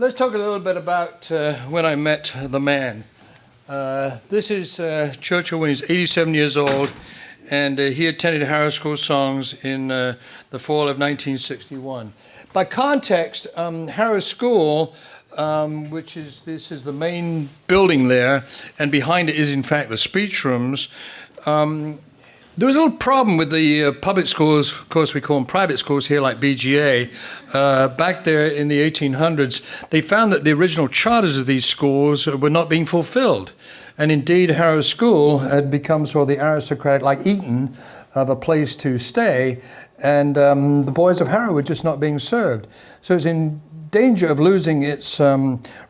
Let's talk a little bit about when I met the man. This is Churchill when he's 87 years old, and he attended Harrow School Songs in the fall of 1961. By context, Harrow School, this is the main building there, and behind it is in fact the speech rooms. There was a little problem with the public schools, of course we call them private schools here like BGA. Back there in the 1800s, they found that the original charters of these schools were not being fulfilled. And indeed, Harrow School had become sort of the aristocratic, like Eton, of a place to stay, and the boys of Harrow were just not being served. So it's in danger of losing its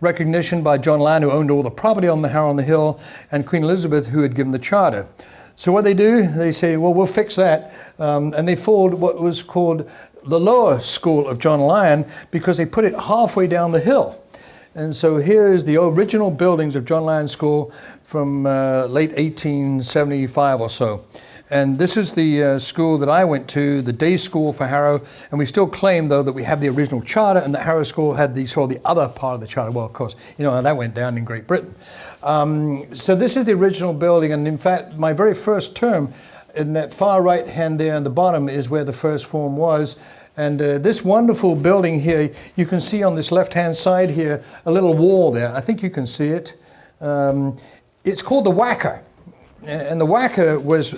recognition by John Land, who owned all the property on the Harrow on the Hill, and Queen Elizabeth, who had given the charter. So what they do, they say, well, we'll fix that. And they formed what was called the lower school of John Land because they put it halfway down the hill. And so here is the original buildings of John Land School from late 1875 or so. And this is the school that I went to, the day school for Harrow. And we still claim, though, that we have the original charter and that Harrow School had the sort of the other part of the charter. Well, of course, you know how that went down in Great Britain. So this is the original building. And in fact, my very first term, in that far right hand there on the bottom is where the first form was. And this wonderful building here, you can see on this left-hand side here, a little wall there. I think you can see it. It's called the Whacker. And the whacker was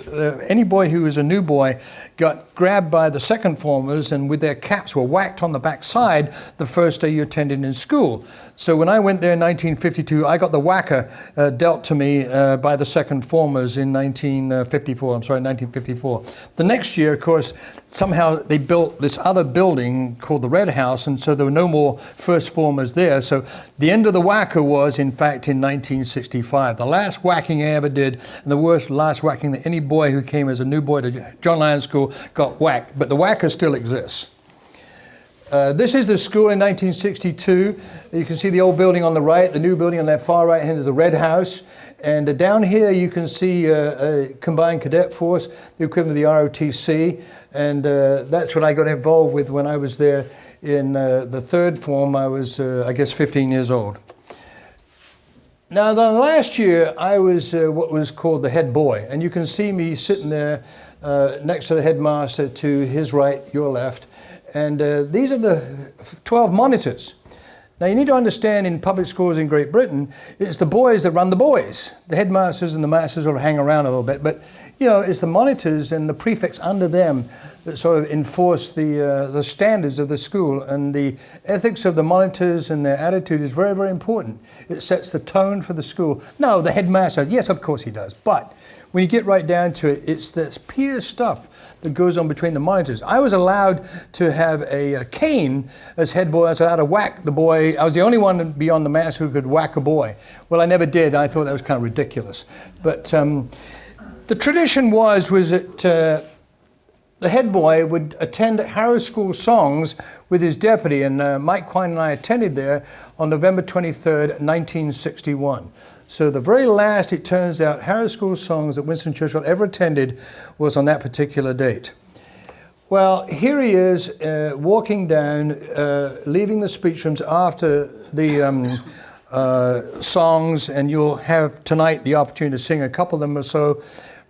any boy who was a new boy got grabbed by the second formers and with their caps were whacked on the backside the first day you attended in school. So when I went there in 1952, I got the whacker dealt to me by the second formers in 1954. The next year, of course, somehow they built this other building called the Red House, and so there were no more first formers there. So the end of the whacker was, in fact, in 1965. The last whacking I ever did, and the last whacking that any boy who came as a new boy to John Land School got whacked, but the whacker still exists. This is the school in 1962. You can see the old building on the right, the new building on that far right hand is the Red House. And down here you can see a combined cadet force, the equivalent of the ROTC. And that's what I got involved with when I was there in the third form. I was, I guess, 15 years old. Now, the last year, I was what was called the head boy. And you can see me sitting there next to the headmaster to his right, your left. And these are the 12 monitors. Now, you need to understand in public schools in Great Britain, it's the boys that run the boys. The headmasters and the masters sort of hang around a little bit. But, you know, it's the monitors and the prefects under them that sort of enforce the standards of the school. And the ethics of the monitors and their attitude is very, very important. It sets the tone for the school. No, the headmaster, yes, of course he does. But when you get right down to it, it's this peer stuff that goes on between the monitors. I was allowed to have a cane as head boy. I was allowed to whack the boy. I was the only one beyond the mass who could whack a boy. Well, I never did. I thought that was kind of ridiculous. But the tradition was that the head boy would attend Harrow School Songs with his deputy, and Mike Quine and I attended there on November 23rd, 1961. So the very last, it turns out, Harrow School Songs that Winston Churchill ever attended was on that particular date. Well, here he is walking down, leaving the speech rooms after the songs, and you'll have tonight the opportunity to sing a couple of them or so.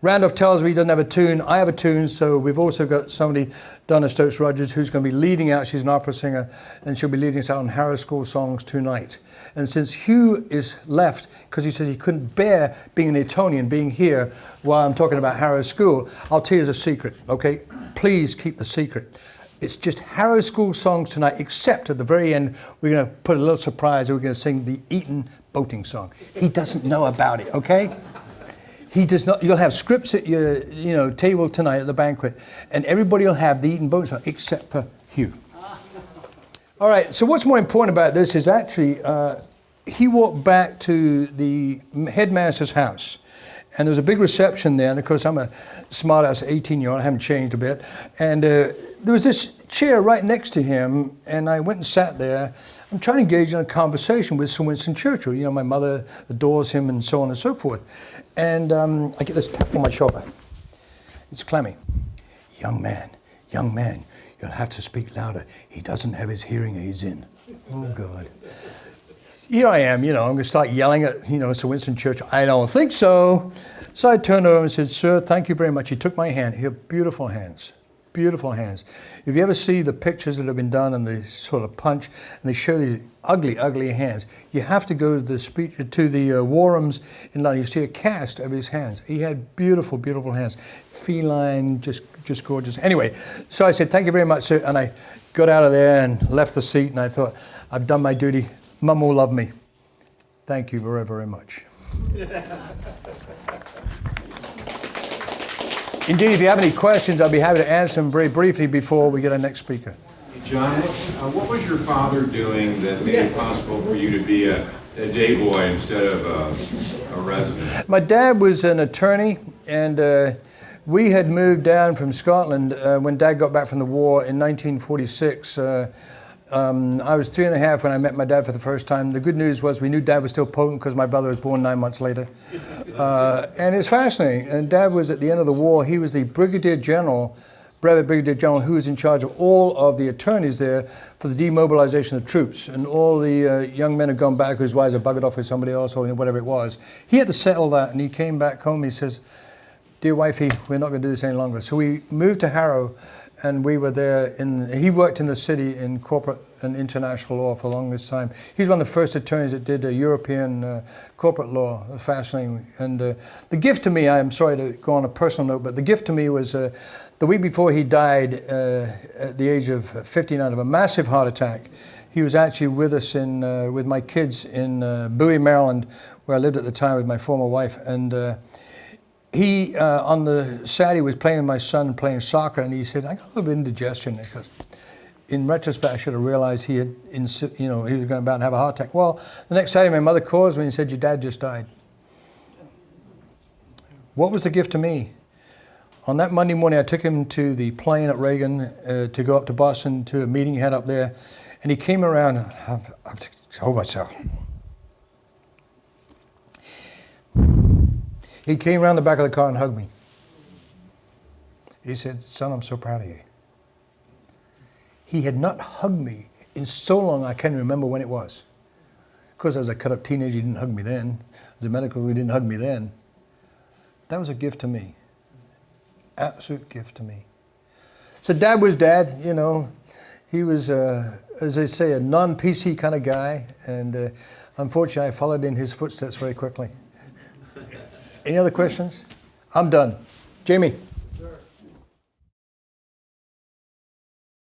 Randolph tells me he doesn't have a tune. I have a tune, so we've also got somebody, Donna Stokes-Rogers, who's going to be leading out. She's an opera singer, and she'll be leading us out on Harrow School Songs tonight. And since Hugh is left, because he says he couldn't bear being an Etonian, being here while I'm talking about Harrow School, I'll tell you as a secret, okay? Please keep the secret. It's just Harrow School Songs tonight, except at the very end, we're going to put a little surprise. We're going to sing the Eton boating song. He doesn't know about it, okay? He does not. You'll have scripts at your table tonight at the banquet, and everybody will have the Eton boating song except for Hugh. All right, so what's more important about this is actually he walked back to the headmaster's house, and there was a big reception there, and of course I'm a smart-ass 18-year-old, I haven't changed a bit, and there was this chair right next to him, and I went and sat there. I'm trying to engage in a conversation with Sir Winston Churchill. You know, my mother adores him and so on and so forth. And I get this tap on my shoulder. It's clammy. Young man, young man, you'll have to speak louder. He doesn't have his hearing aids in. Oh, God. Here I am, I'm going to start yelling at, Sir Winston Churchill. I don't think so. So I turned over and said, sir, thank you very much. He took my hand. He had beautiful hands. Beautiful hands. If you ever see the pictures that have been done and they sort of punch and they show these ugly, ugly hands, you have to go to the War Rooms in London. You see a cast of his hands. He had beautiful, beautiful hands. Feline, just gorgeous. Anyway, so I said, thank you very much, sir. And I got out of there and left the seat and I thought, I've done my duty. Mum will love me. Thank you very, very much. Indeed, if you have any questions, I'll be happy to answer them very briefly before we get our next speaker. John, what was your father doing that made it possible for you to be a day boy instead of a resident? My dad was an attorney, and we had moved down from Scotland when Dad got back from the war in 1946. I was 3.5 when I met my dad for the first time. The good news was we knew Dad was still potent because my brother was born 9 months later. And it's fascinating. And Dad was, at the end of the war, he was the Brigadier General, Brevet Brigadier General, who was in charge of all of the attorneys there for the demobilization of troops. And all the young men had gone back whose wives had buggered off with somebody else or whatever it was. He had to settle that, and he came back home. He says, dear wifey, we're not going to do this any longer. So we moved to Harrow. And we were there, he worked in the city in corporate and international law for the longest time. He's one of the first attorneys that did European corporate law. Fascinating. And the gift to me, I'm sorry to go on a personal note, but the gift to me was the week before he died at the age of 59 of a massive heart attack. He was actually with us with my kids in Bowie, Maryland, where I lived at the time with my former wife. And he, on the Saturday, was playing with my son, playing soccer, and he said, I got a little bit of indigestion. Because in retrospect, I should have realized he had, he was going about to have a heart attack. Well, the next Saturday, my mother calls me and said, your dad just died. What was the gift to me? On that Monday morning, I took him to the plane at Reagan to go up to Boston to a meeting he had up there, and he came around, I have to hold myself. He came around the back of the car and hugged me. He said, son, I'm so proud of you. He had not hugged me in so long I can't remember when it was. Of course, as a cut-up teenager, he didn't hug me then. As a medical, he didn't hug me then. That was a gift to me. Absolute gift to me. So Dad was Dad, He was, as they say, a non-PC kind of guy. And unfortunately, I followed in his footsteps very quickly. Any other questions? I'm done. Jamie.